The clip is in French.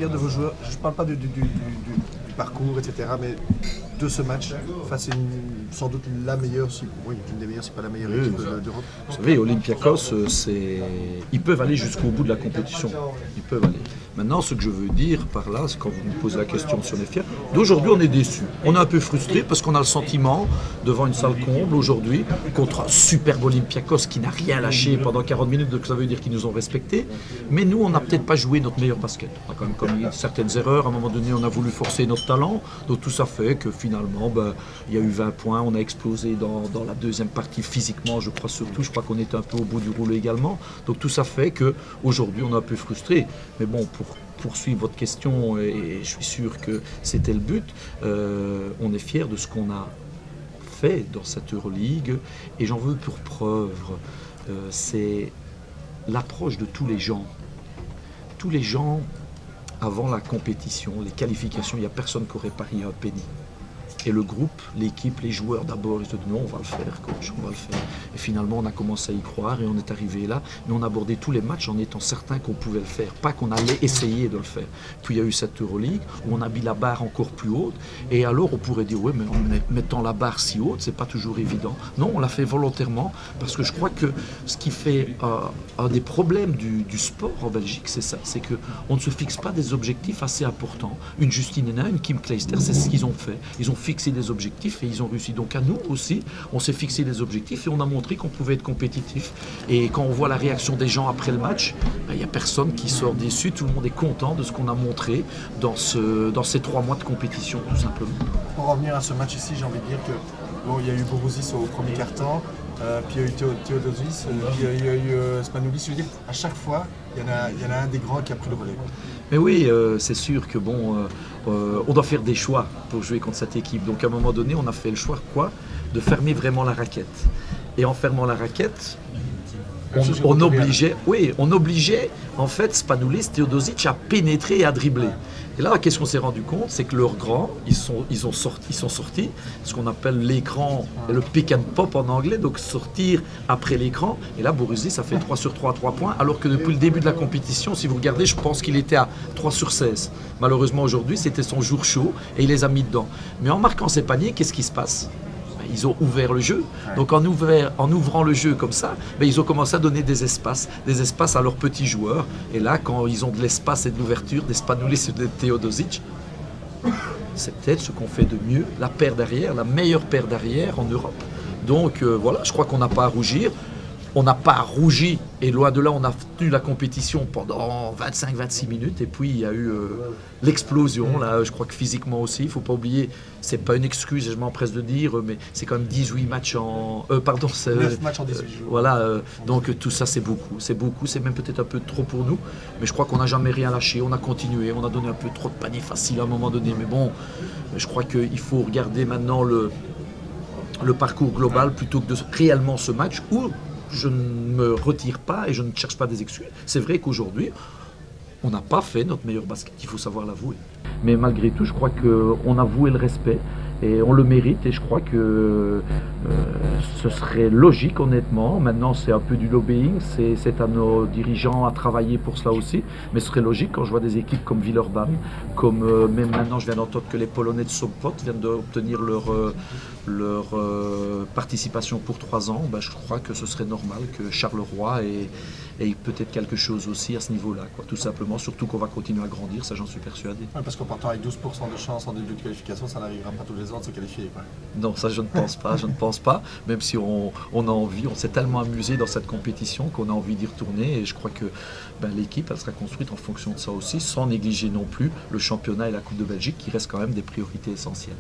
fier de vos joueurs. Je ne parle pas du parcours, etc., mais de ce match face à sans doute la meilleure, oui, une des meilleures, c'est pas la meilleure équipe d'Europe. Vous savez, Olympiakos, ils peuvent aller jusqu'au bout de la compétition. Ils peuvent aller. Maintenant, ce que je veux dire par là, c'est quand vous me posez la question si on est fier, d'aujourd'hui on est déçu. On est un peu frustré parce qu'on a le sentiment, devant une salle comble aujourd'hui, contre un superbe Olympiakos qui n'a rien lâché pendant 40 minutes, donc ça veut dire qu'ils nous ont respectés. Mais nous, on n'a peut-être pas joué notre meilleur basket. On a quand même commis certaines erreurs. À un moment donné, on a voulu forcer notre talent. Donc tout ça fait que finalement, il y a eu 20 points. On a explosé dans la deuxième partie physiquement, je crois surtout. Je crois qu'on était un peu au bout du rouleau également. Donc tout ça fait qu'aujourd'hui, on est un peu frustré. Mais bon, pour poursuivre votre question, et je suis sûr que c'était le but, on est fiers de ce qu'on a fait dans cette Euroleague. Et j'en veux pour preuve, c'est l'approche de tous les gens. Tous les gens, avant la compétition, les qualifications, il n'y a personne qui aurait parié un penny. Et le groupe, l'équipe, les joueurs d'abord, ils se disent non, on va le faire, coach, on va le faire. Et finalement, on a commencé à y croire et on est arrivé là. Mais on a abordé tous les matchs en étant certain qu'on pouvait le faire, pas qu'on allait essayer de le faire. Puis il y a eu cette Euroleague où on a mis la barre encore plus haute. Et alors, on pourrait dire, oui, mais en mettant la barre si haute, c'est pas toujours évident. Non, on l'a fait volontairement parce que je crois que ce qui fait un des problèmes du sport en Belgique, c'est ça, c'est qu'on ne se fixe pas des objectifs assez importants. Une Justine Hénin, une Kim Clijsters, c'est ce qu'ils ont fait. Ils ont fixé des objectifs et ils ont réussi. Donc à nous aussi, on s'est fixé des objectifs et on a montré qu'on pouvait être compétitif. Et quand on voit la réaction des gens après le match, il n'y a personne qui sort déçu, tout le monde est content de ce qu'on a montré dans ces 3 mois de compétition, tout simplement. Pour revenir à ce match ici, j'ai envie de dire que bon, il y a eu Borousis au premier quart-temps, puis il y a eu Theodosis, puis il y a eu Spanoulis. Je veux dire, à chaque fois, il y en a un des grands qui a pris le relais. Mais oui, c'est sûr que bon, on doit faire des choix pour jouer contre cette équipe. Donc à un moment donné, on a fait le choix de fermer vraiment la raquette. Et en fermant la raquette, on obligeait en fait Spanoulis, Theodosic à pénétrer et à dribbler. Et là, qu'est-ce qu'on s'est rendu compte? C'est que leurs grands, ils sont sortis, ce qu'on appelle l'écran, le pick and pop en anglais, donc sortir après l'écran. Et là, Borousis, ça fait 3 sur 3 à 3 points, alors que depuis le début de la compétition, si vous regardez, je pense qu'il était à 3 sur 16. Malheureusement, aujourd'hui, c'était son jour chaud et il les a mis dedans. Mais en marquant ces paniers, qu'est-ce qui se passe? Ils ont ouvert le jeu. Donc en ouvrant le jeu comme ça, ils ont commencé à donner des espaces à leurs petits joueurs. Et là, quand ils ont de l'espace et de l'ouverture, des Spanoulis et de Theodosic, c'est peut-être ce qu'on fait de mieux, la paire d'arrière, la meilleure paire d'arrière en Europe. Donc voilà, je crois qu'on n'a pas à rougir. On n'a pas rougi et loin de là, on a tenu la compétition pendant 25-26 minutes et puis il y a eu l'explosion. Là, je crois que physiquement aussi, il ne faut pas oublier, c'est pas une excuse, je m'empresse de dire, mais c'est quand même 18 matchs en... 9 matchs en 18 jours. Voilà, donc tout ça c'est beaucoup, c'est même peut-être un peu trop pour nous, mais je crois qu'on n'a jamais rien lâché, on a continué, on a donné un peu trop de paniers faciles à un moment donné, mais bon, je crois qu'il faut regarder maintenant le parcours global plutôt que de réellement ce match où je ne me retire pas et je ne cherche pas des excuses. C'est vrai qu'aujourd'hui, on n'a pas fait notre meilleur basket, il faut savoir l'avouer. Mais malgré tout, je crois qu'on a voué le respect et on le mérite et je crois que ce serait logique honnêtement. Maintenant, c'est un peu du lobbying, c'est à nos dirigeants à travailler pour cela aussi. Mais ce serait logique quand je vois des équipes comme Villeurbanne, comme même maintenant je viens d'entendre que les Polonais de Sopot viennent d'obtenir leur participation pour 3 ans. Je crois que ce serait normal que Charleroi ait peut-être quelque chose aussi à ce niveau-là, tout simplement, surtout qu'on va continuer à grandir, ça j'en suis persuadé. Ouais, parce qu'en partant avec 12% de chance en début de qualification, ça n'arrivera pas tous les ans de se qualifier. Non, ça je ne pense pas, même si on a envie, on s'est tellement amusé dans cette compétition qu'on a envie d'y retourner et je crois que l'équipe elle sera construite en fonction de ça aussi, sans négliger non plus le championnat et la Coupe de Belgique qui restent quand même des priorités essentielles.